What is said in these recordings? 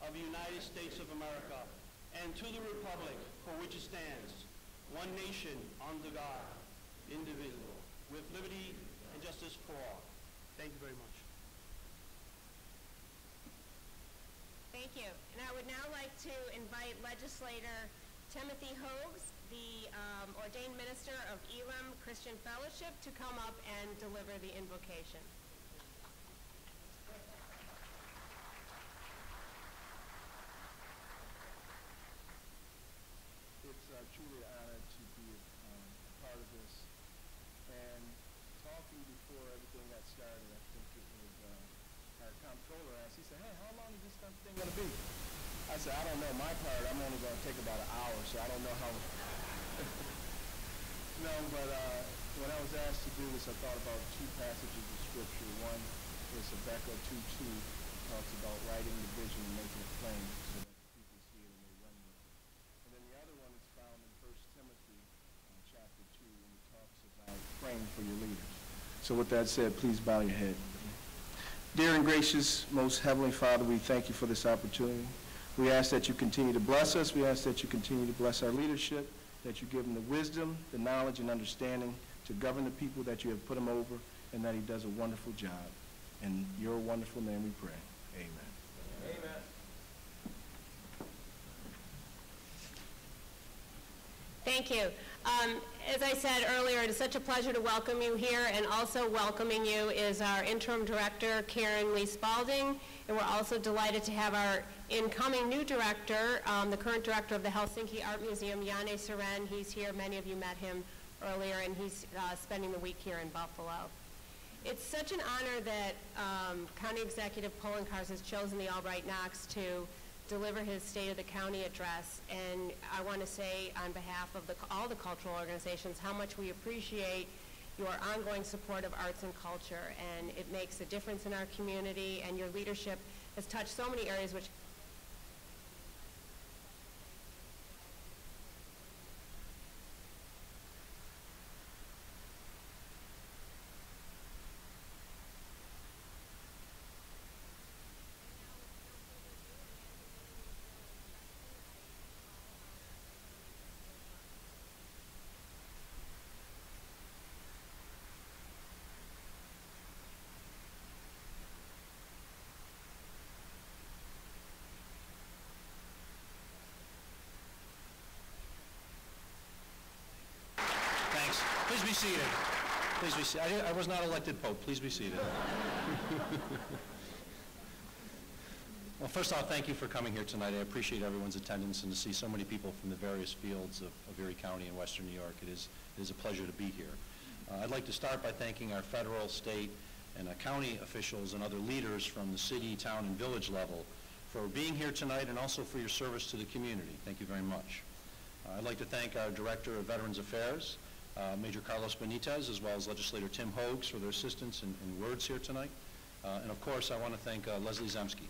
of the United States of America and to the republic for which it stands, one nation under God, indivisible, with liberty and justice for all. Thank you very much. Thank you. And I would now like to invite Legislator Timothy Hoags, the ordained minister of Elam Christian Fellowship, to come up and deliver the invocation. It's truly an honor to be part of this. And talking before everything got started, I think it was our comptroller asked, he said, hey, how long is this thing going to be? I said, I don't know my part. I'm only going to take about an hour, so I don't know how. No, but when I was asked to do this, I thought about two passages of Scripture. One is Habakkuk 2:2, talks about writing the vision and making it plain so that people see it and they run with it. And then the other one is found in 1 Timothy chapter 2, and it talks about praying for your leaders. So with that said, please bow your head. Dear and gracious, most heavenly Father, we thank you for this opportunity. We ask that you continue to bless us. We ask that you continue to bless our leadership, that you give him the wisdom, the knowledge, and understanding to govern the people that you have put him over, and that he does a wonderful job. In your wonderful name we pray. Amen. Amen. Thank you. As I said earlier, it is such a pleasure to welcome you here, and also welcoming you is our interim director, Karen Lee Spalding, and we're also delighted to have our incoming new director, the current director of the Helsinki Art Museum, Janne Seren. He's here. Many of you met him earlier, and he's spending the week here in Buffalo. It's such an honor that County Executive Poloncarz has chosen the Albright Knox to deliver his State of the County address, and I want to say on behalf of all the cultural organizations how much we appreciate your ongoing support of arts and culture, and it makes a difference in our community, and your leadership has touched so many areas which Please be seated. Please be seated. I was not elected Pope. Please be seated. Well, first off, thank you for coming here tonight. I appreciate everyone's attendance, and to see so many people from the various fields of Erie County and Western New York. It is a pleasure to be here. I'd like to start by thanking our federal, state, and county officials and other leaders from the city, town, and village level for being here tonight, and also for your service to the community. Thank you very much. I'd like to thank our Director of Veterans Affairs, Major Carlos Benitez, as well as Legislator Tim Hoags for their assistance and words here tonight. And of course, I want to thank Leslie Zemski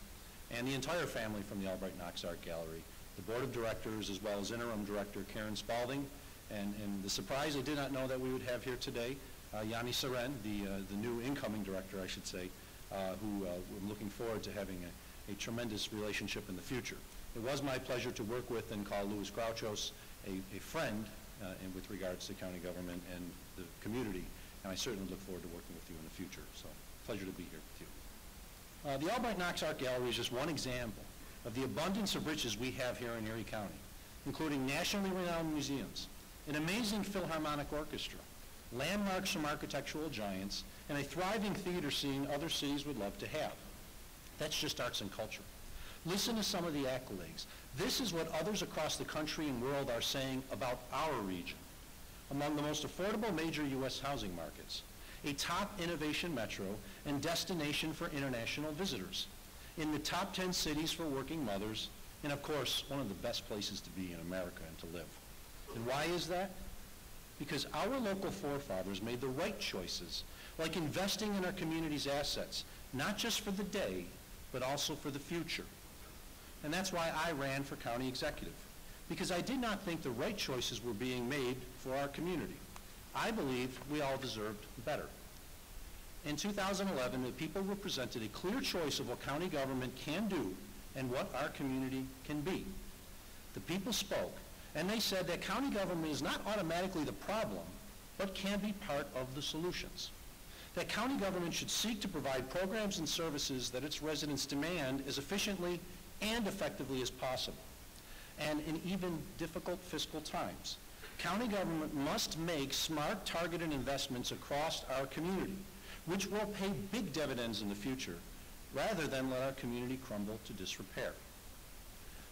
and the entire family from the Albright Knox Art Gallery, the Board of Directors, as well as Interim Director Karen Spalding, and the surprise I did not know that we would have here today, Janne Seren, the new incoming director, I should say, who I'm looking forward to having a tremendous relationship in the future. It was my pleasure to work with and call Louis Grouchos a friend and with regards to county government and the community, and I certainly look forward to working with you in the future. So, pleasure to be here with you. The Albright Knox Art Gallery is just one example of the abundance of riches we have here in Erie County, including nationally renowned museums, an amazing Philharmonic Orchestra, landmarks from architectural giants, and a thriving theater scene other cities would love to have. That's just arts and culture. Listen to some of the accolades. This is what others across the country and world are saying about our region. Among the most affordable major U.S. housing markets, a top innovation metro and destination for international visitors, in the top 10 cities for working mothers, and of course, one of the best places to be in America and to live. And why is that? Because our local forefathers made the right choices, like investing in our community's assets, not just for the day, but also for the future. And that's why I ran for county executive, because I did not think the right choices were being made for our community. I believed we all deserved better. In 2011, the people were presented a clear choice of what county government can do and what our community can be. The people spoke, and they said that county government is not automatically the problem, but can be part of the solutions. That county government should seek to provide programs and services that its residents demand as efficiently and effectively as possible. And in even difficult fiscal times, county government must make smart, targeted investments across our community, which will pay big dividends in the future, rather than let our community crumble to disrepair.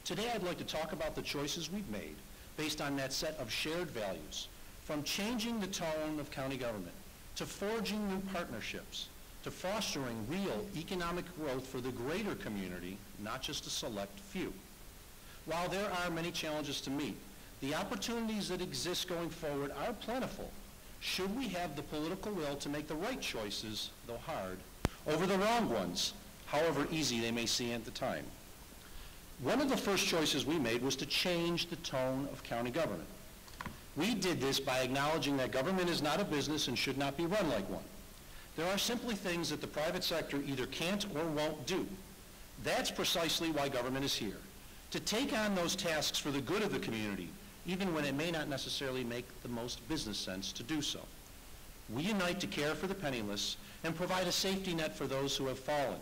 Today, I'd like to talk about the choices we've made based on that set of shared values, from changing the tone of county government, to forging new partnerships, to fostering real economic growth for the greater community, not just a select few. While there are many challenges to meet, the opportunities that exist going forward are plentiful, should we have the political will to make the right choices, though hard, over the wrong ones, however easy they may seem at the time. One of the first choices we made was to change the tone of county government. We did this by acknowledging that government is not a business and should not be run like one. There are simply things that the private sector either can't or won't do. That's precisely why government is here, to take on those tasks for the good of the community, even when it may not necessarily make the most business sense to do so. We unite to care for the penniless and provide a safety net for those who have fallen,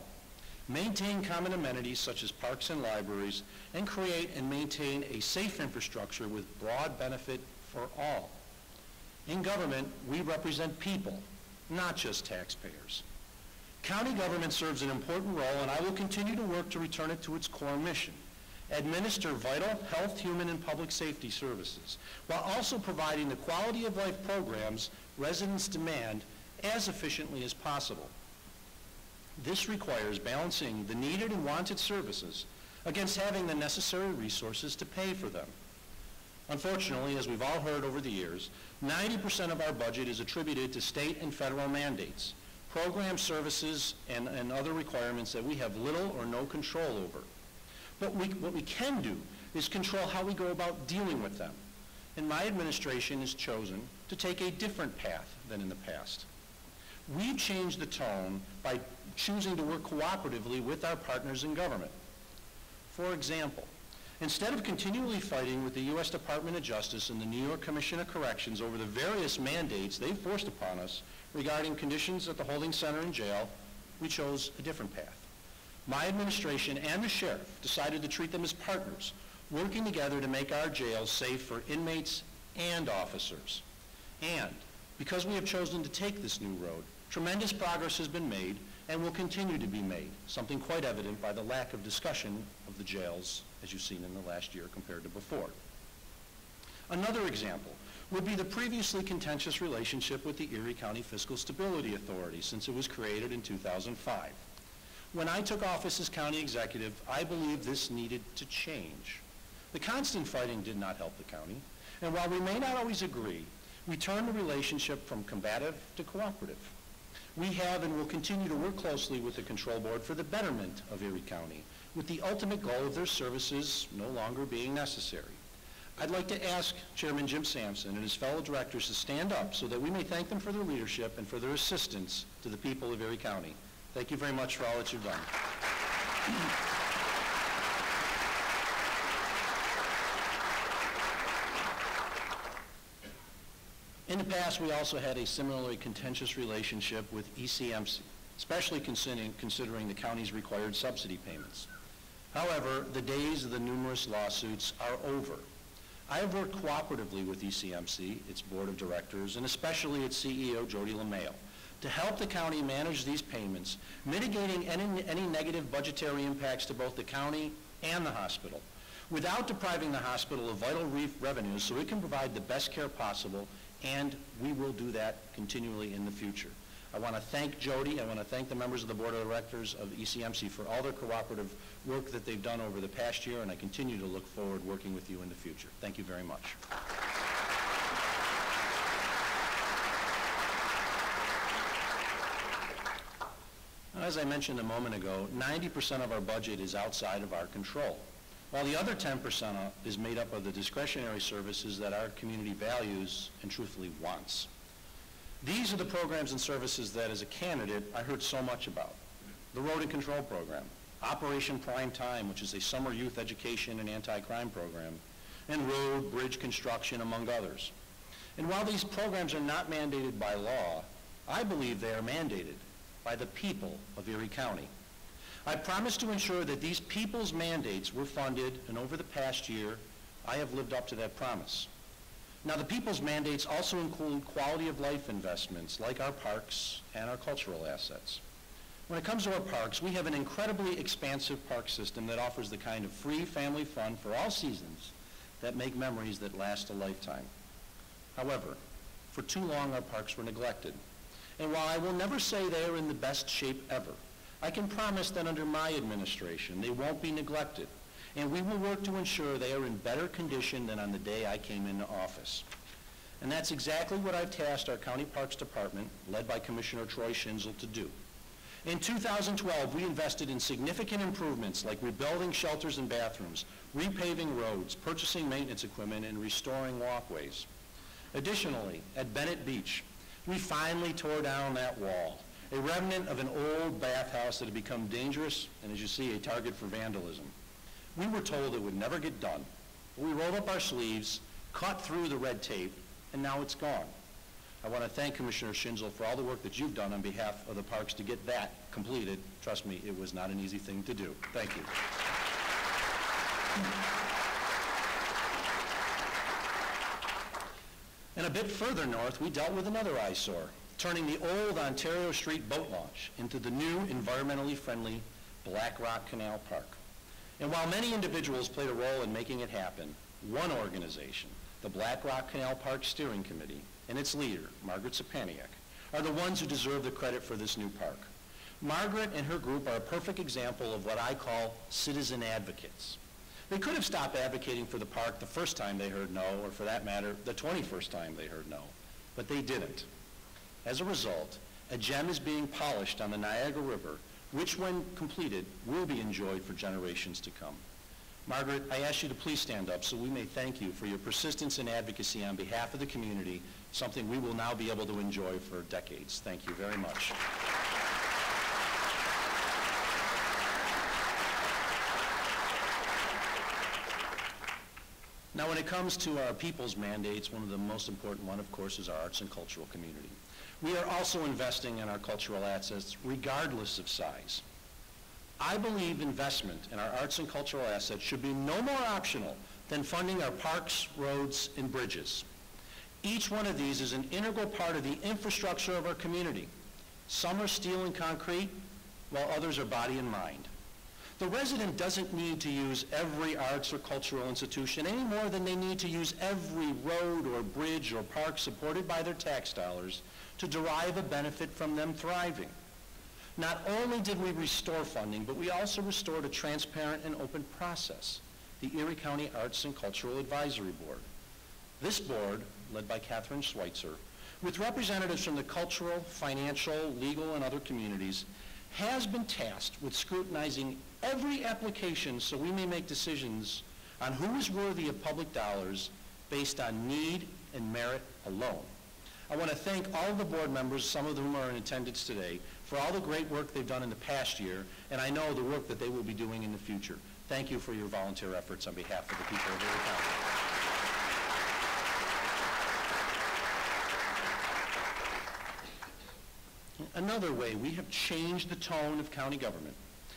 maintain common amenities such as parks and libraries, and create and maintain a safe infrastructure with broad benefit for all. In government, we represent people, not just taxpayers. County government serves an important role, and I will continue to work to return it to its core mission: administer vital health, human, and public safety services, while also providing the quality of life programs residents demand as efficiently as possible. This requires balancing the needed and wanted services against having the necessary resources to pay for them. Unfortunately, as we've all heard over the years, 90% of our budget is attributed to state and federal mandates, program services, and other requirements that we have little or no control over. But what we can do is control how we go about dealing with them. And my administration has chosen to take a different path than in the past. We've changed the tone by choosing to work cooperatively with our partners in government. For example, instead of continually fighting with the U.S. Department of Justice and the New York Commission of Corrections over the various mandates they've forced upon us regarding conditions at the holding center and jail, we chose a different path. My administration and the sheriff decided to treat them as partners, working together to make our jails safe for inmates and officers. And because we have chosen to take this new road, tremendous progress has been made and will continue to be made, something quite evident by the lack of discussion of the jails, as you've seen in the last year compared to before. Another example would be the previously contentious relationship with the Erie County Fiscal Stability Authority since it was created in 2005. When I took office as county executive, I believed this needed to change. The constant fighting did not help the county, and while we may not always agree, we turned the relationship from combative to cooperative. We have and will continue to work closely with the Control Board for the betterment of Erie County, with the ultimate goal of their services no longer being necessary. I'd like to ask Chairman Jim Sampson and his fellow directors to stand up so that we may thank them for their leadership and for their assistance to the people of Erie County. Thank you very much for all that you've done. In the past, we also had a similarly contentious relationship with ECMC, especially considering the county's required subsidy payments. However, the days of the numerous lawsuits are over. I have worked cooperatively with ECMC, its board of directors, and especially its CEO, Jody LeMayo, to help the county manage these payments, mitigating any negative budgetary impacts to both the county and the hospital, without depriving the hospital of vital revenues so it can provide the best care possible, and we will do that continually in the future. I want to thank Jody. I want to thank the members of the board of directors of ECMC for all their cooperative work that they've done over the past year, and I continue to look forward working with you in the future. Thank you very much. As I mentioned a moment ago, 90% of our budget is outside of our control, while the other 10% is made up of the discretionary services that our community values and truthfully wants. These are the programs and services that, as a candidate, I heard so much about. The Road and Control Program, Operation Prime Time, which is a summer youth education and anti-crime program, and road, bridge construction, among others. And while these programs are not mandated by law, I believe they are mandated by the people of Erie County. I promise to ensure that these people's mandates were funded, and over the past year, I have lived up to that promise. Now, the people's mandates also include quality of life investments like our parks and our cultural assets. When it comes to our parks, we have an incredibly expansive park system that offers the kind of free family fun for all seasons that make memories that last a lifetime. However, for too long our parks were neglected. And while I will never say they are in the best shape ever, I can promise that under my administration they won't be neglected, and we will work to ensure they are in better condition than on the day I came into office. And that's exactly what I've tasked our County Parks Department, led by Commissioner Troy Schinzel, to do. In 2012, we invested in significant improvements like rebuilding shelters and bathrooms, repaving roads, purchasing maintenance equipment, and restoring walkways. Additionally, at Bennett Beach, we finally tore down that wall, a remnant of an old bathhouse that had become dangerous and, as you see, a target for vandalism. We were told it would never get done. We rolled up our sleeves, cut through the red tape, and now it's gone. I want to thank Commissioner Schinzel for all the work that you've done on behalf of the parks to get that completed. Trust me, it was not an easy thing to do. Thank you. And a bit further north, we dealt with another eyesore, turning the old Ontario Street boat launch into the new environmentally friendly Black Rock Canal Park. And while many individuals played a role in making it happen, one organization, the Black Rock Canal Park Steering Committee, and its leader, Margaret Sapaniak, are the ones who deserve the credit for this new park. Margaret and her group are a perfect example of what I call citizen advocates. They could have stopped advocating for the park the first time they heard no, or for that matter, the 21st time they heard no, but they didn't. As a result, a gem is being polished on the Niagara River, which when completed will be enjoyed for generations to come. Margaret, I ask you to please stand up so we may thank you for your persistence and advocacy on behalf of the community, something we will now be able to enjoy for decades. Thank you very much. Now, when it comes to our people's mandates, one of the most important one, of course, is our arts and cultural community. We are also investing in our cultural assets regardless of size. I believe investment in our arts and cultural assets should be no more optional than funding our parks, roads, and bridges. Each one of these is an integral part of the infrastructure of our community. Some are steel and concrete, while others are body and mind. The resident doesn't need to use every arts or cultural institution any more than they need to use every road or bridge or park supported by their tax dollars to derive a benefit from them thriving. Not only did we restore funding, but we also restored a transparent and open process, the Erie County Arts and Cultural Advisory Board. This board, led by Catherine Schweitzer, with representatives from the cultural, financial, legal, and other communities, has been tasked with scrutinizing every application so we may make decisions on who is worthy of public dollars based on need and merit alone. I want to thank all of the board members, some of whom are in attendance today, for all the great work they've done in the past year, and I know the work that they will be doing in the future. Thank you for your volunteer efforts on behalf of the people of Erie County. Another way we have changed the tone of county government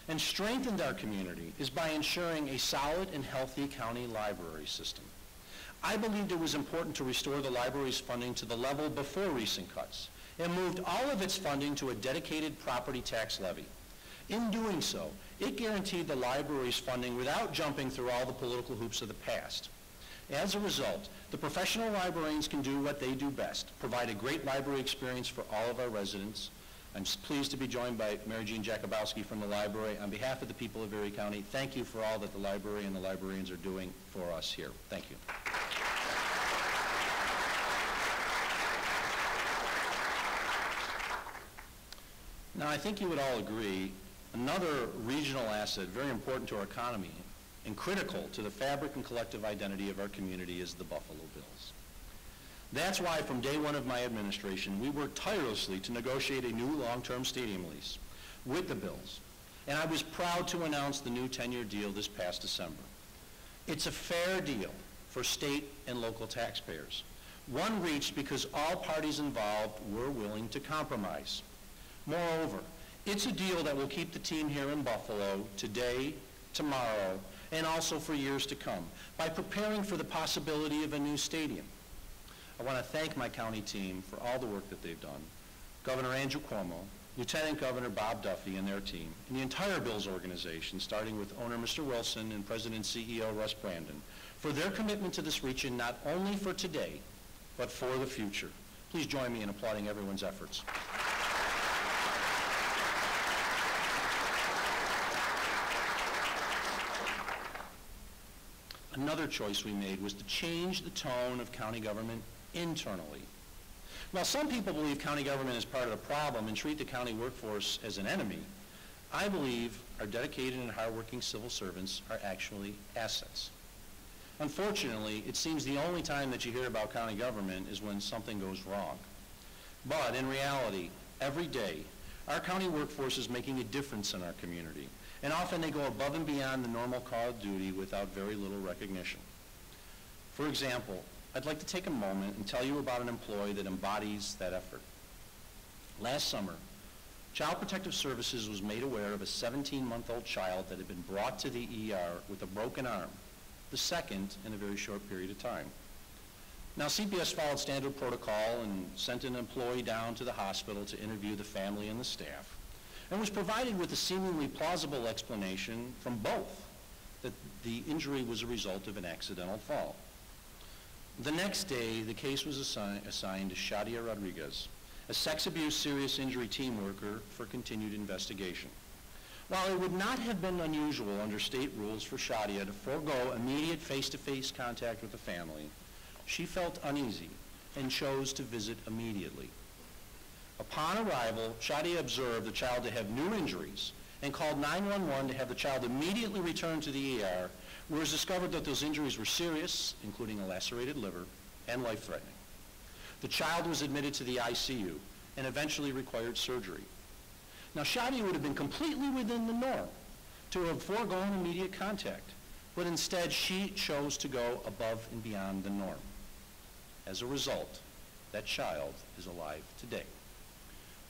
and strengthened our community is by ensuring a solid and healthy county library system. I believed it was important to restore the library's funding to the level before recent cuts and moved all of its funding to a dedicated property tax levy. In doing so, it guaranteed the library's funding without jumping through all the political hoops of the past. As a result, the professional librarians can do what they do best, provide a great library experience for all of our residents. I'm pleased to be joined by Mary Jean Jakubowski from the library. On behalf of the people of Erie County, thank you for all that the library and the librarians are doing for us here. Thank you. Now, I think you would all agree, another regional asset very important to our economy and critical to the fabric and collective identity of our community is the Buffalo Bills. That's why from day one of my administration, we worked tirelessly to negotiate a new long-term stadium lease with the Bills. and I was proud to announce the new 10-year deal this past December. It's a fair deal for state and local taxpayers, one reached because all parties involved were willing to compromise. Moreover, it's a deal that will keep the team here in Buffalo today, tomorrow, and also for years to come by preparing for the possibility of a new stadium. I want to thank my county team for all the work that they've done, Governor Andrew Cuomo, Lieutenant Governor Bob Duffy and their team, and the entire Bills organization, starting with owner Mr. Wilson and President and CEO Russ Brandon, for their commitment to this region not only for today, but for the future. Please join me in applauding everyone's efforts. Another choice we made was to change the tone of county government internally. While some people believe county government is part of the problem and treat the county workforce as an enemy, I believe our dedicated and hardworking civil servants are actually assets. Unfortunately, it seems the only time that you hear about county government is when something goes wrong. But in reality, every day, our county workforce is making a difference in our community, and often they go above and beyond the normal call of duty without very little recognition. For example, I'd like to take a moment and tell you about an employee that embodies that effort. Last summer, Child Protective Services was made aware of a 17-month-old child that had been brought to the ER with a broken arm, the second in a very short period of time. Now, CPS followed standard protocol and sent an employee down to the hospital to interview the family and the staff, and was provided with a seemingly plausible explanation from both that the injury was a result of an accidental fall. The next day, the case was assigned to Shadia Rodriguez, a sex abuse serious injury team worker, for continued investigation. While it would not have been unusual under state rules for Shadia to forego immediate face-to-face contact with the family, she felt uneasy and chose to visit immediately. Upon arrival, Shadia observed the child to have new injuries and called 911 to have the child immediately returned to the ER, where it was discovered that those injuries were serious, including a lacerated liver, and life-threatening. The child was admitted to the ICU and eventually required surgery. Now, Shadia would have been completely within the norm to have foregone immediate contact, but instead she chose to go above and beyond the norm. As a result, that child is alive today.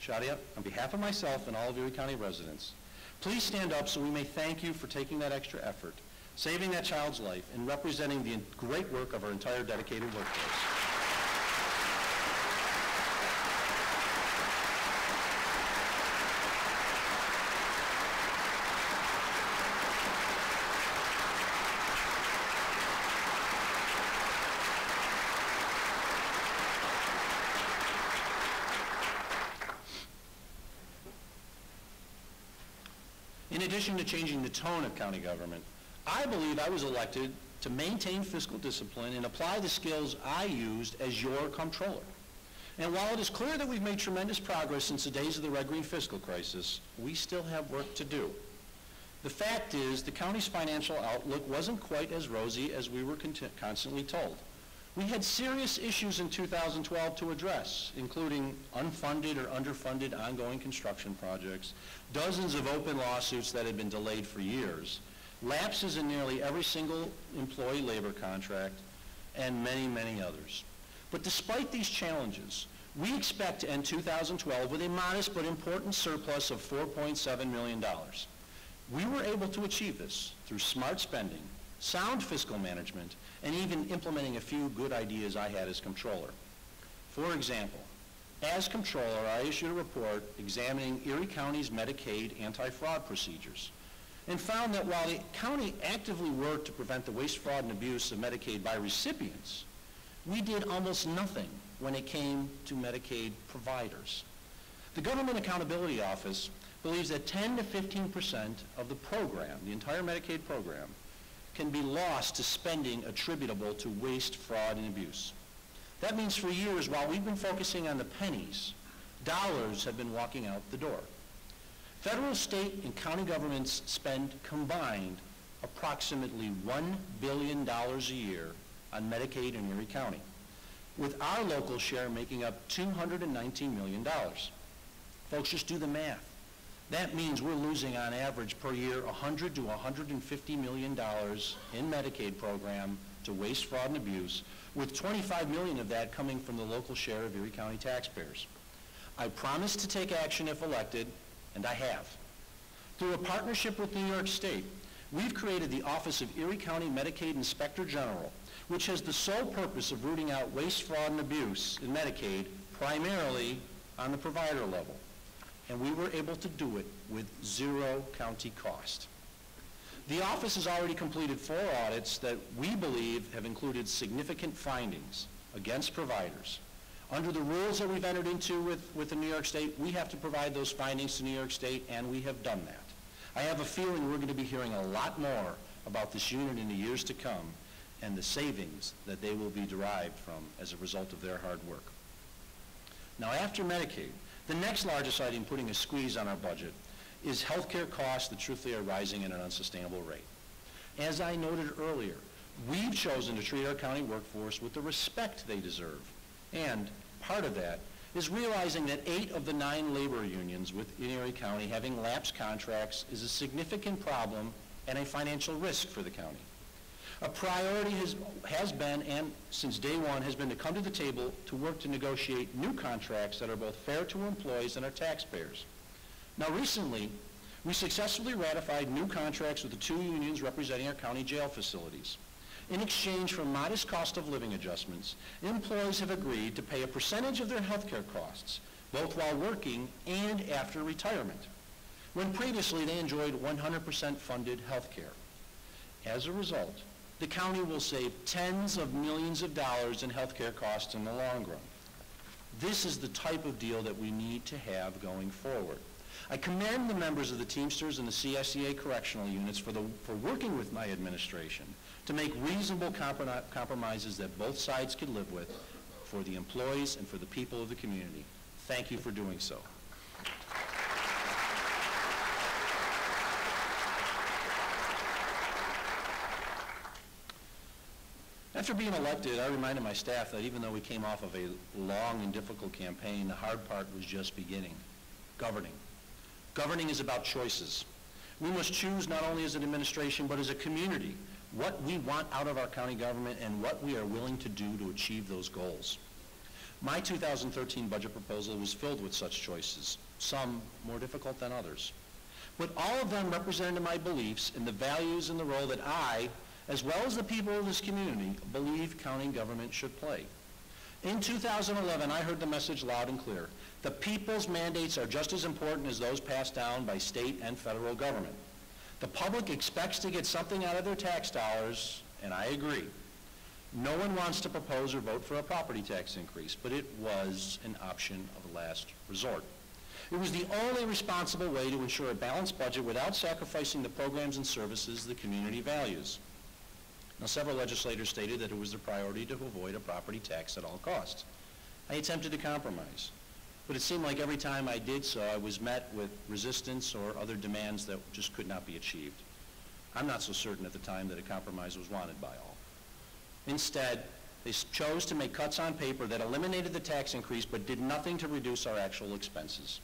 Shadia, on behalf of myself and all of Erie County residents, please stand up so we may thank you for taking that extra effort, saving that child's life, and representing the great work of our entire dedicated workforce. In addition to changing the tone of county government, I believe I was elected to maintain fiscal discipline and apply the skills I used as your comptroller. And while it is clear that we've made tremendous progress since the days of the red-green fiscal crisis, we still have work to do. The fact is, the county's financial outlook wasn't quite as rosy as we were constantly told. We had serious issues in 2012 to address, including unfunded or underfunded ongoing construction projects, dozens of open lawsuits that had been delayed for years, lapses in nearly every single employee labor contract, and many, many others. But despite these challenges, we expect to end 2012 with a modest but important surplus of $4.7 million. We were able to achieve this through smart spending, sound fiscal management, and even implementing a few good ideas I had as comptroller. For example, as comptroller, I issued a report examining Erie County's Medicaid anti-fraud procedures and found that while the county actively worked to prevent the waste, fraud, and abuse of Medicaid by recipients, we did almost nothing when it came to Medicaid providers. The Government Accountability Office believes that 10 to 15% of the program, the entire Medicaid program, can be lost to spending attributable to waste, fraud, and abuse. That means for years, while we've been focusing on the pennies, dollars have been walking out the door. Federal, state, and county governments spend combined approximately $1 billion a year on Medicaid in Erie County, with our local share making up $219 million. Folks, just do the math. That means we're losing on average per year $100 to $150 million in Medicaid program to waste, fraud, and abuse, with $25 million of that coming from the local share of Erie County taxpayers. I promised to take action if elected, and I have. Through a partnership with New York State, we've created the Office of Erie County Medicaid Inspector General, which has the sole purpose of rooting out waste, fraud, and abuse in Medicaid, primarily on the provider level. And we were able to do it with zero county cost. The office has already completed 4 audits that we believe have included significant findings against providers. Under the rules that we've entered into with the New York State, we have to provide those findings to New York State, and we have done that. I have a feeling we're going to be hearing a lot more about this unit in the years to come and the savings that they will be derived from as a result of their hard work. Now, after Medicaid, the next largest item putting a squeeze on our budget is healthcare costs that truthfully are rising at an unsustainable rate. As I noted earlier, we've chosen to treat our county workforce with the respect they deserve. And part of that is realizing that 8 of the 9 labor unions within Erie County having lapsed contracts is a significant problem and a financial risk for the county. A priority has been, and since day one, has been to come to the table to work to negotiate new contracts that are both fair to our employees and our taxpayers. Now, recently, we successfully ratified new contracts with the 2 unions representing our county jail facilities. In exchange for modest cost of living adjustments, employees have agreed to pay a percentage of their health care costs, both while working and after retirement, when previously they enjoyed 100% funded health care. As a result, the county will save tens of millions of dollars in health care costs in the long run. This is the type of deal that we need to have going forward. I commend the members of the Teamsters and the CSEA correctional units for working with my administration to make reasonable compromises that both sides could live with for the employees and for the people of the community. Thank you for doing so. After being elected, I reminded my staff that even though we came off of a long and difficult campaign, the hard part was just beginning. Governing. Governing is about choices. We must choose not only as an administration, but as a community, what we want out of our county government and what we are willing to do to achieve those goals. My 2013 budget proposal was filled with such choices, some more difficult than others. But all of them represented my beliefs in the values and the role that I, as well as the people of this community, believe county government should play. In 2011, I heard the message loud and clear. The people's mandates are just as important as those passed down by state and federal government. The public expects to get something out of their tax dollars, and I agree. No one wants to propose or vote for a property tax increase, but it was an option of last resort. It was the only responsible way to ensure a balanced budget without sacrificing the programs and services the community values. Now, several legislators stated that it was their priority to avoid a property tax at all costs. I attempted to compromise, but it seemed like every time I did so, I was met with resistance or other demands that just could not be achieved. I'm not so certain at the time that a compromise was wanted by all. Instead, they chose to make cuts on paper that eliminated the tax increase but did nothing to reduce our actual expenses.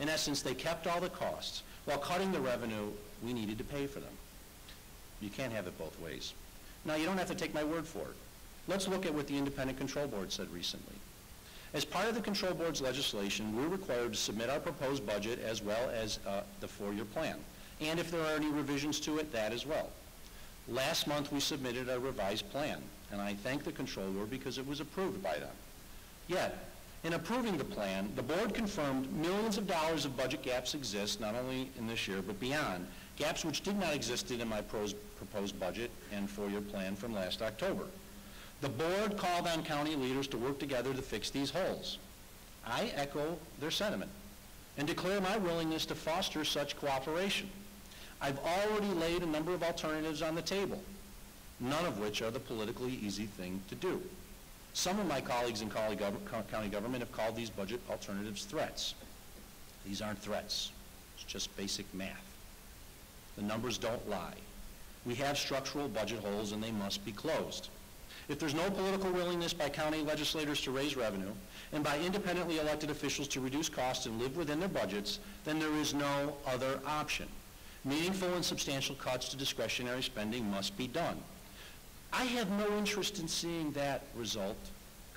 In essence, they kept all the costs while cutting the revenue we needed to pay for them. You can't have it both ways. Now, you don't have to take my word for it. Let's look at what the Independent Control Board said recently. As part of the Control Board's legislation, we're required to submit our proposed budget as well as the 4-year plan. And if there are any revisions to it, that as well. Last month, we submitted a revised plan, and I thank the Control Board because it was approved by them. Yet, in approving the plan, the board confirmed millions of dollars of budget gaps exist, not only in this year, but beyond, gaps which did not exist in my proposed budget and 4-year plan from last October. The board called on county leaders to work together to fix these holes. I echo their sentiment and declare my willingness to foster such cooperation. I've already laid a number of alternatives on the table, none of which are the politically easy thing to do. Some of my colleagues in county government have called these budget alternatives threats. These aren't threats. It's just basic math. The numbers don't lie. We have structural budget holes and they must be closed. If there's no political willingness by county legislators to raise revenue and by independently elected officials to reduce costs and live within their budgets, then there is no other option. Meaningful and substantial cuts to discretionary spending must be done. I have no interest in seeing that result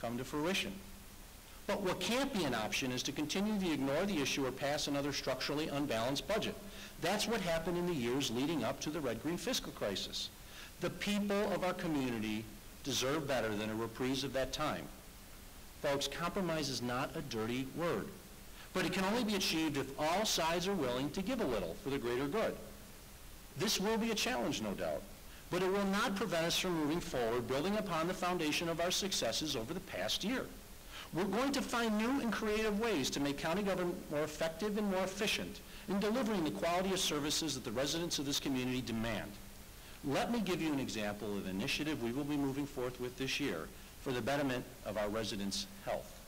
come to fruition. But what can't be an option is to continue to ignore the issue or pass another structurally unbalanced budget. That's what happened in the years leading up to the red-green fiscal crisis. The people of our community deserve better than a reprise of that time. Folks, compromise is not a dirty word, but it can only be achieved if all sides are willing to give a little for the greater good. This will be a challenge, no doubt, but it will not prevent us from moving forward, building upon the foundation of our successes over the past year. We're going to find new and creative ways to make county government more effective and more efficient in delivering the quality of services that the residents of this community demand. Let me give you an example of an initiative we will be moving forth with this year for the betterment of our residents' health.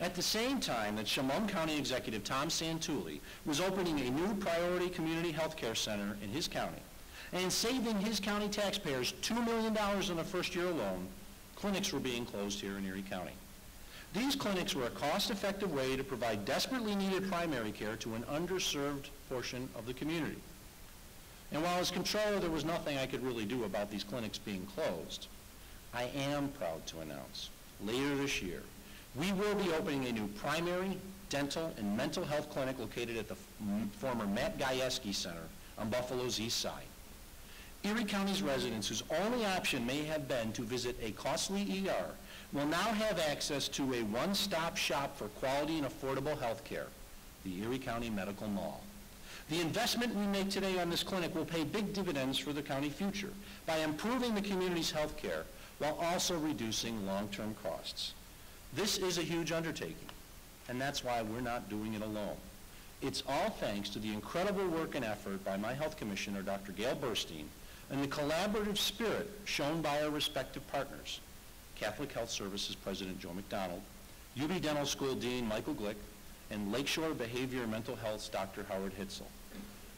At the same time that Chemung County Executive Tom Santulli was opening a new priority community health care center in his county and saving his county taxpayers $2 million in the first year alone, clinics were being closed here in Erie County. These clinics were a cost-effective way to provide desperately needed primary care to an underserved portion of the community. And while as comptroller there was nothing I could really do about these clinics being closed, I am proud to announce later this year we will be opening a new primary, dental, and mental health clinic located at the former Matt Gajewski Center on Buffalo's east side. Erie County's residents whose only option may have been to visit a costly ER will now have access to a one-stop shop for quality and affordable health care, the Erie County Medical Mall. The investment we make today on this clinic will pay big dividends for the county future by improving the community's health care while also reducing long-term costs. This is a huge undertaking, and that's why we're not doing it alone. It's all thanks to the incredible work and effort by my health commissioner, Dr. Gail Burstein, and the collaborative spirit shown by our respective partners, Catholic Health Services President Joe McDonald, UB Dental School Dean Michael Glick, and Lakeshore Behavior and Mental Health's Dr. Howard Hitzel.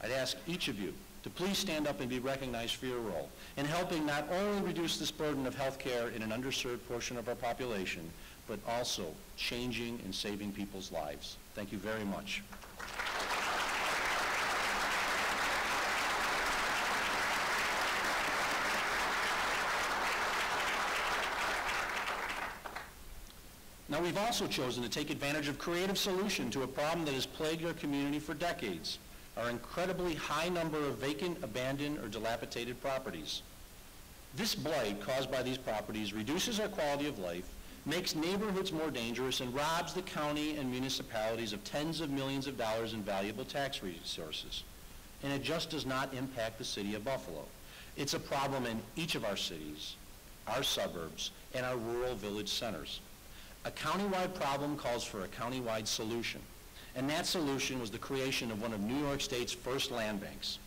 I'd ask each of you to please stand up and be recognized for your role in helping not only reduce this burden of health care in an underserved portion of our population, but also changing and saving people's lives. Thank you very much. Now, we've also chosen to take advantage of creative solution to a problem that has plagued our community for decades, our incredibly high number of vacant, abandoned, or dilapidated properties. This blight caused by these properties reduces our quality of life, makes neighborhoods more dangerous, and robs the county and municipalities of tens of millions of dollars in valuable tax resources. And it just does not impact the city of Buffalo. It's a problem in each of our cities, our suburbs, and our rural village centers. A countywide problem calls for a countywide solution, and that solution was the creation of one of New York State's first land banks.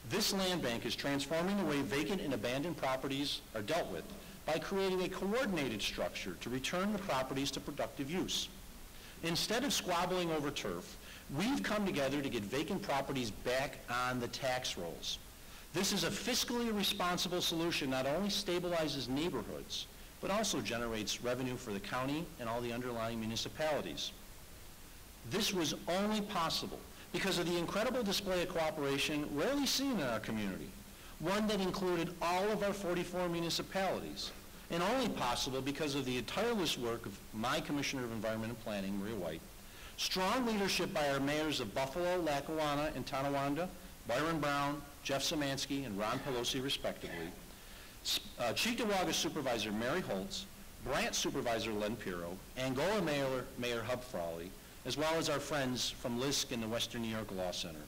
This land bank is transforming the way vacant and abandoned properties are dealt with by creating a coordinated structure to return the properties to productive use. Instead of squabbling over turf, we've come together to get vacant properties back on the tax rolls. This is a fiscally responsible solution that not only stabilizes neighborhoods, but also generates revenue for the county and all the underlying municipalities. This was only possible because of the incredible display of cooperation rarely seen in our community, one that included all of our 44 municipalities, and only possible because of the tireless work of my Commissioner of Environment and Planning, Maria White, strong leadership by our mayors of Buffalo, Lackawanna, and Tonawanda, Byron Brown, Jeff Szymanski, and Ron Pelosi, respectively, Cheektowaga Supervisor Mary Holtz, Brant Supervisor Len Pirro, Angola Mayor Hub Frawley, as well as our friends from LISC and the Western New York Law Center.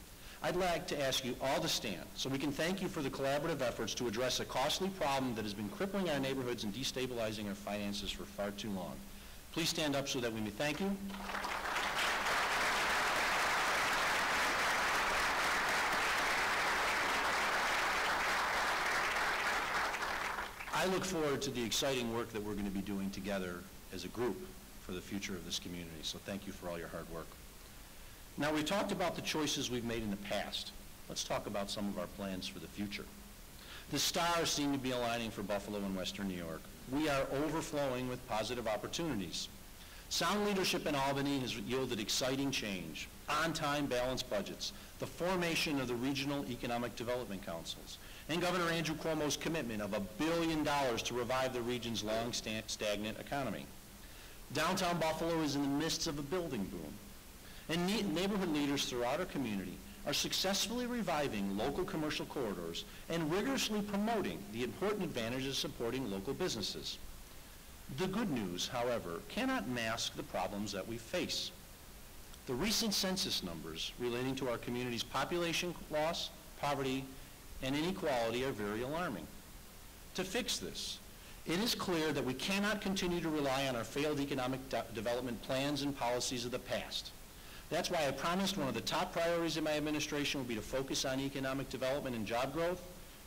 I'd like to ask you all to stand so we can thank you for the collaborative efforts to address a costly problem that has been crippling our neighborhoods and destabilizing our finances for far too long. Please stand up so that we may thank you. I look forward to the exciting work that we're going to be doing together as a group for the future of this community, so thank you for all your hard work. Now, we talked about the choices we've made in the past. Let's talk about some of our plans for the future. The stars seem to be aligning for Buffalo and Western New York. We are overflowing with positive opportunities. Sound leadership in Albany has yielded exciting change, on-time balanced budgets, the formation of the regional economic development councils, and Governor Andrew Cuomo's commitment of $1 billion to revive the region's long stagnant economy. Downtown Buffalo is in the midst of a building boom, and neighborhood leaders throughout our community are successfully reviving local commercial corridors and rigorously promoting the important advantages of supporting local businesses. The good news, however, cannot mask the problems that we face. The recent census numbers relating to our community's population loss, poverty, and inequality are very alarming. To fix this, it is clear that we cannot continue to rely on our failed economic development plans and policies of the past. That's why I promised one of the top priorities of my administration will be to focus on economic development and job growth.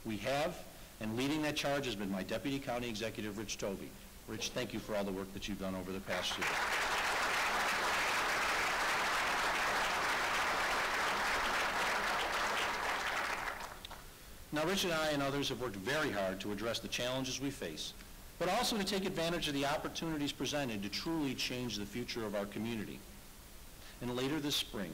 We have, and leading that charge has been my Deputy County Executive, Rich Tovey. Rich, thank you for all the work that you've done over the past year. Now, Rich and I and others have worked very hard to address the challenges we face, but also to take advantage of the opportunities presented to truly change the future of our community. And later this spring,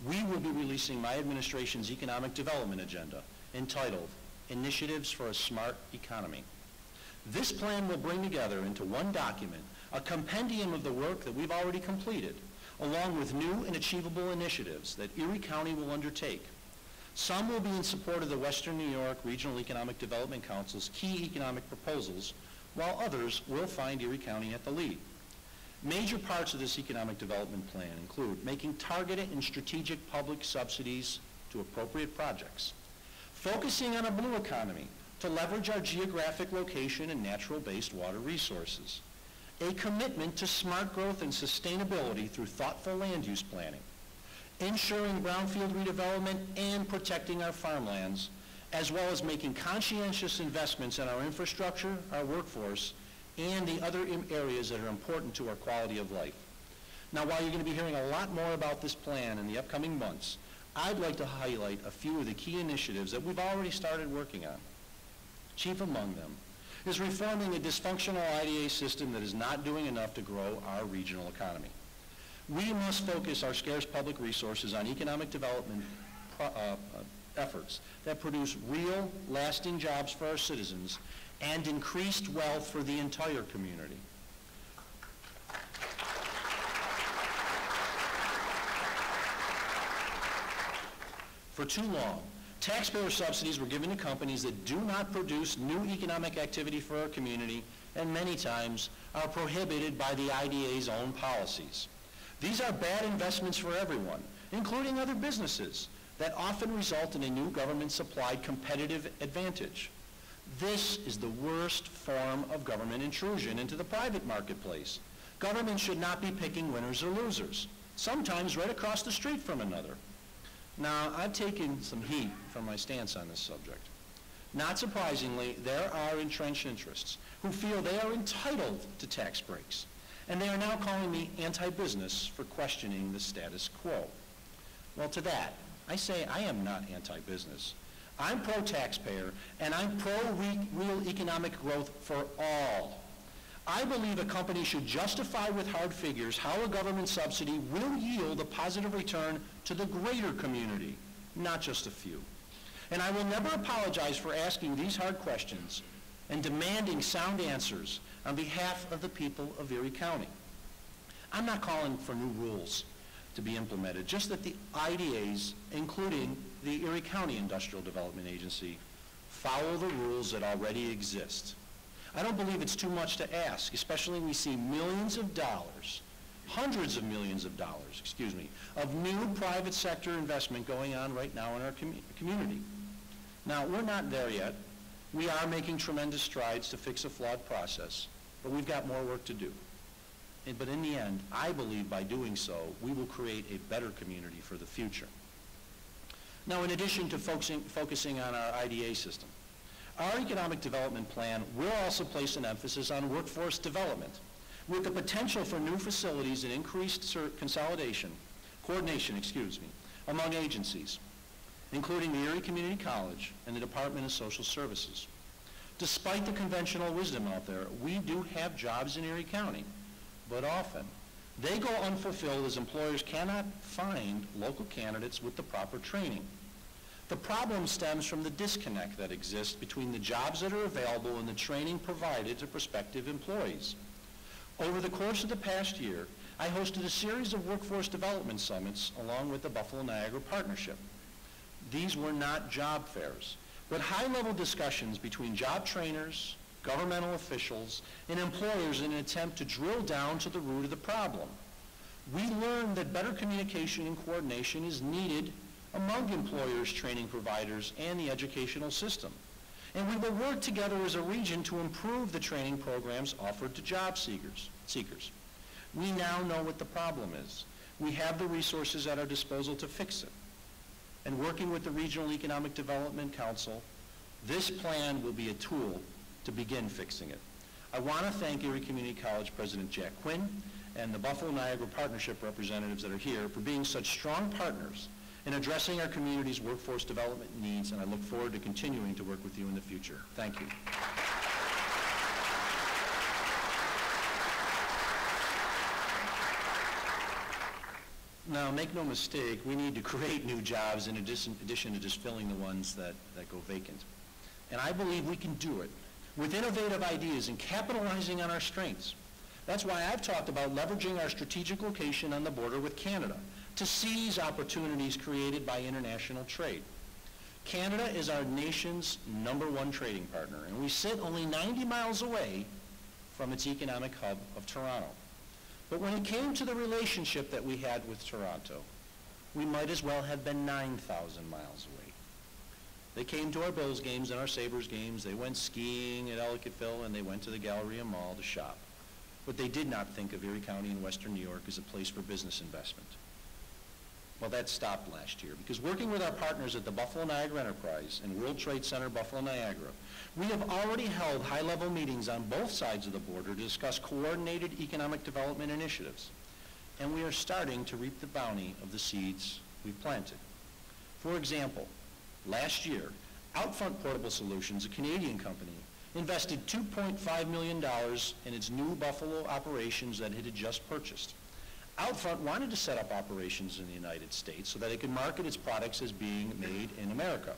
we will be releasing my administration's economic development agenda entitled Initiatives for a Smart Economy. This plan will bring together into one document a compendium of the work that we've already completed, along with new and achievable initiatives that Erie County will undertake. Some will be in support of the Western New York Regional Economic Development Council's key economic proposals, while others will find Erie County at the lead. Major parts of this economic development plan include making targeted and strategic public subsidies to appropriate projects, focusing on a blue economy to leverage our geographic location and natural-based water resources, a commitment to smart growth and sustainability through thoughtful land use planning, ensuring brownfield redevelopment and protecting our farmlands, as well as making conscientious investments in our infrastructure, our workforce, and the other areas that are important to our quality of life. Now, while you're going to be hearing a lot more about this plan in the upcoming months, I'd like to highlight a few of the key initiatives that we've already started working on. Chief among them is reforming a dysfunctional IDA system that is not doing enough to grow our regional economy. We must focus our scarce public resources on economic development efforts that produce real, lasting jobs for our citizens and increased wealth for the entire community. For too long, taxpayer subsidies were given to companies that do not produce new economic activity for our community and many times are prohibited by the IDA's own policies. These are bad investments for everyone, including other businesses, that often result in a new government-supplied competitive advantage. This is the worst form of government intrusion into the private marketplace. Government should not be picking winners or losers, sometimes right across the street from another. Now, I've taken some heat from my stance on this subject. Not surprisingly, there are entrenched interests who feel they are entitled to tax breaks, and they are now calling me anti-business for questioning the status quo. Well, to that, I say I am not anti-business. I'm pro-taxpayer, and I'm pro-real economic growth for all. I believe a company should justify with hard figures how a government subsidy will yield a positive return to the greater community, not just a few. And I will never apologize for asking these hard questions and demanding sound answers on behalf of the people of Erie County. I'm not calling for new rules to be implemented, just that the IDAs, including the Erie County Industrial Development Agency, follow the rules that already exist. I don't believe it's too much to ask, especially when we see millions of dollars, hundreds of millions of dollars, of new private sector investment going on right now in our community. Now, we're not there yet. We are making tremendous strides to fix a flawed process, but we've got more work to do. But in the end, I believe by doing so, we will create a better community for the future. Now, in addition to focusing on our IDA system, our economic development plan will also place an emphasis on workforce development, with the potential for new facilities and increased coordination among agencies. including the Erie Community College and the Department of Social Services. Despite the conventional wisdom out there, we do have jobs in Erie County, but often they go unfulfilled as employers cannot find local candidates with the proper training. The problem stems from the disconnect that exists between the jobs that are available and the training provided to prospective employees. Over the course of the past year, I hosted a series of workforce development summits along with the Buffalo-Niagara Partnership. These were not job fairs, but high-level discussions between job trainers, governmental officials, and employers in an attempt to drill down to the root of the problem. We learned that better communication and coordination is needed among employers, training providers, and the educational system. And we will work together as a region to improve the training programs offered to job seekers. We now know what the problem is. We have the resources at our disposal to fix it. And working with the Regional Economic Development Council, this plan will be a tool to begin fixing it. I want to thank Erie Community College President Jack Quinn and the Buffalo-Niagara Partnership representatives that are here for being such strong partners in addressing our community's workforce development needs, and I look forward to continuing to work with you in the future. Thank you. Now, make no mistake, we need to create new jobs in addition to just filling the ones that go vacant. And I believe we can do it with innovative ideas and capitalizing on our strengths. That's why I've talked about leveraging our strategic location on the border with Canada to seize opportunities created by international trade. Canada is our nation's #1 trading partner, and we sit only 90 miles away from its economic hub of Toronto. But when it came to the relationship that we had with Toronto, we might as well have been 9,000 miles away. They came to our Bills games and our Sabres games. They went skiing at Ellicottville, and they went to the Galleria Mall to shop. But they did not think of Erie County in Western New York as a place for business investment. Well, that stopped last year because working with our partners at the Buffalo-Niagara Enterprise and World Trade Center Buffalo-Niagara, we have already held high-level meetings on both sides of the border to discuss coordinated economic development initiatives. And we are starting to reap the bounty of the seeds we planted. For example, last year, Outfront Portable Solutions, a Canadian company, invested $2.5 million in its new Buffalo operations that it had just purchased. Outfront wanted to set up operations in the United States so that it could market its products as being made in America.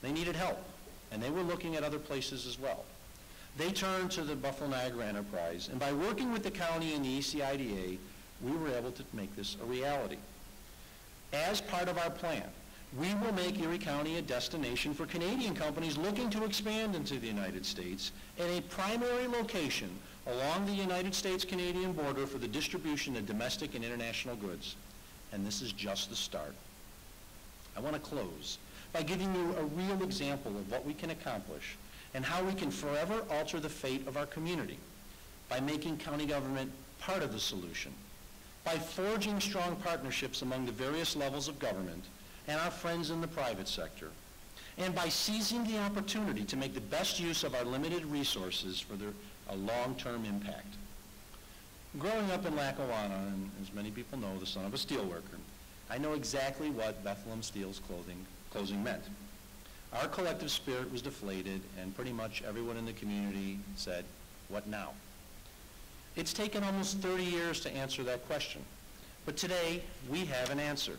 They needed help, and they were looking at other places as well. They turned to the Buffalo-Niagara Enterprise, and by working with the county and the ECIDA, we were able to make this a reality. As part of our plan, we will make Erie County a destination for Canadian companies looking to expand into the United States and a primary location along the United States-Canadian border for the distribution of domestic and international goods. And this is just the start. I want to close by giving you a real example of what we can accomplish and how we can forever alter the fate of our community by making county government part of the solution, by forging strong partnerships among the various levels of government and our friends in the private sector, and by seizing the opportunity to make the best use of our limited resources for a long-term impact. Growing up in Lackawanna, and as many people know, the son of a steelworker, I know exactly what Bethlehem Steel's closing meant. Our collective spirit was deflated, and pretty much everyone in the community said, "What now?" It's taken almost 30 years to answer that question, but today we have an answer.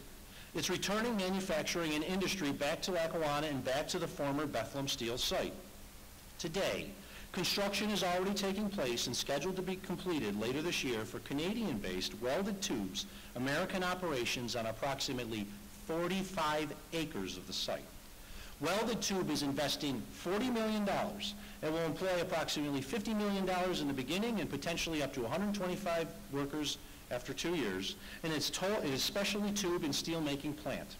It's returning manufacturing and industry back to Lackawanna and back to the former Bethlehem Steel site. Today, construction is already taking place and scheduled to be completed later this year for Canadian-based welded tubes, American operations on approximately 45 acres of the site. Welded Tube is investing $40 million and will employ approximately $50 million in the beginning and potentially up to 125 workers after 2 years, and it is specialty tube and steel making plant.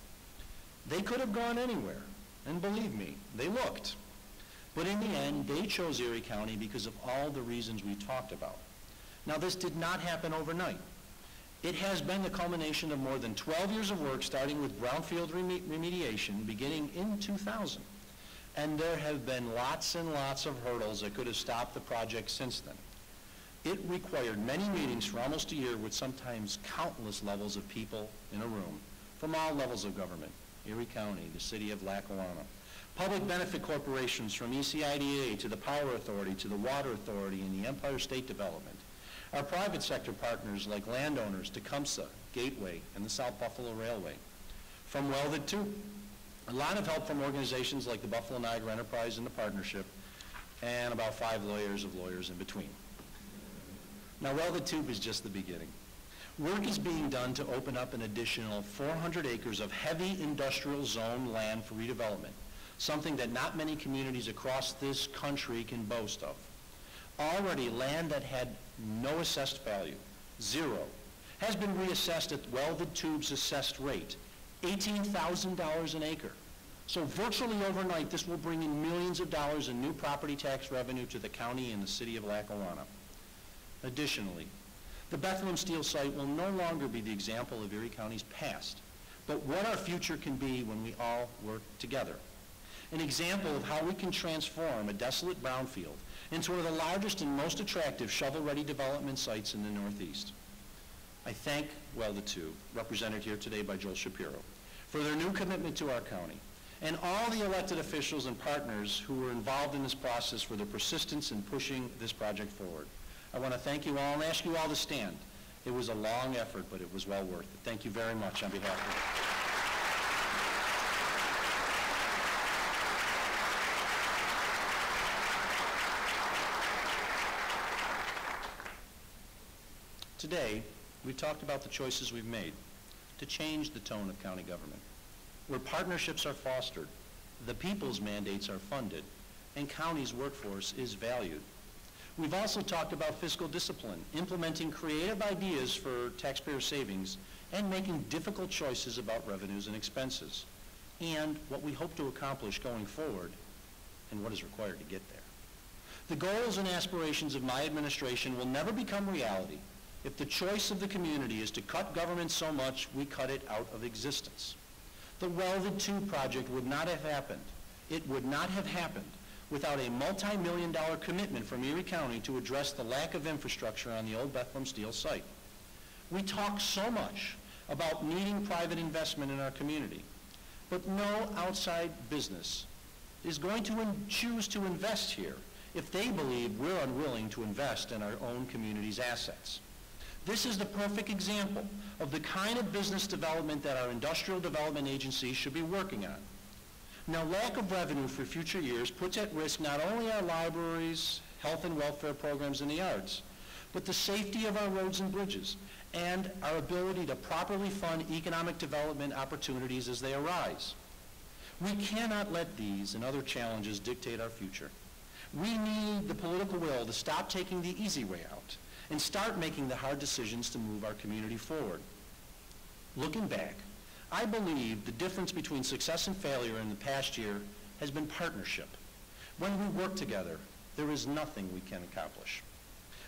They could have gone anywhere, and believe me, they looked. But in the end, they chose Erie County because of all the reasons we talked about. Now, this did not happen overnight. It has been the culmination of more than 12 years of work, starting with brownfield remediation beginning in 2000. And there have been lots and lots of hurdles that could have stopped the project since then. It required many meetings for almost a year with sometimes countless levels of people in a room from all levels of government. Erie County, the city of Lackawanna. Public benefit corporations from ECIDA to the Power Authority to the Water Authority and the Empire State Development. Our private sector partners like landowners, Tecumseh, Gateway, and the South Buffalo Railway. From Welded Tube, a lot of help from organizations like the Buffalo-Niagara Enterprise and the Partnership, and about 5 layers of lawyers in between. Now, Welded Tube is just the beginning. Work is being done to open up an additional 400 acres of heavy industrial zone land for redevelopment, something that not many communities across this country can boast of. Already, land that had no assessed value, 0, has been reassessed at Welded Tube's assessed rate, $18,000 an acre. So virtually overnight, this will bring in millions of dollars in new property tax revenue to the county and the city of Lackawanna. Additionally, the Bethlehem Steel site will no longer be the example of Erie County's past, but what our future can be when we all work together. An example of how we can transform a desolate brownfield into one of the largest and most attractive shovel-ready development sites in the Northeast. I thank Welded Tube, represented here today by Joel Shapiro, for their new commitment to our county, and all the elected officials and partners who were involved in this process for their persistence in pushing this project forward. I want to thank you all and ask you all to stand. It was a long effort, but it was well worth it. Thank you very much on behalf of Today, we've talked about the choices we've made to change the tone of county government, where partnerships are fostered, the people's mandates are funded, and county's workforce is valued. We've also talked about fiscal discipline, implementing creative ideas for taxpayer savings, and making difficult choices about revenues and expenses, and what we hope to accomplish going forward, and what is required to get there. The goals and aspirations of my administration will never become reality if the choice of the community is to cut government so much we cut it out of existence. The Welded Tube project would not have happened. It would not have happened without a multi-million-dollar commitment from Erie County to address the lack of infrastructure on the old Bethlehem Steel site. We talk so much about needing private investment in our community, but no outside business is going to choose to invest here if they believe we're unwilling to invest in our own community's assets. This is the perfect example of the kind of business development that our industrial development agencies should be working on. Now, lack of revenue for future years puts at risk not only our libraries, health and welfare programs, and the arts, but the safety of our roads and bridges and our ability to properly fund economic development opportunities as they arise. We cannot let these and other challenges dictate our future. We need the political will to stop taking the easy way out and start making the hard decisions to move our community forward. Looking back, I believe the difference between success and failure in the past year has been partnership. When we work together, there is nothing we can accomplish.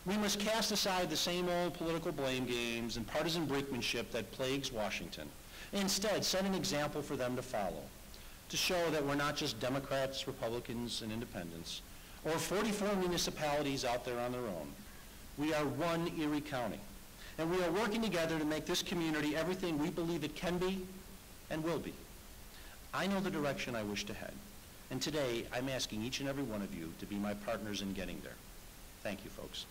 We must cast aside the same old political blame games and partisan brinkmanship that plagues Washington. Instead, set an example for them to follow, to show that we're not just Democrats, Republicans, and independents, or 44 municipalities out there on their own. We are one Erie County, and we are working together to make this community everything we believe it can be and will be. I know the direction I wish to head, and today I'm asking each and every one of you to be my partners in getting there. Thank you, folks.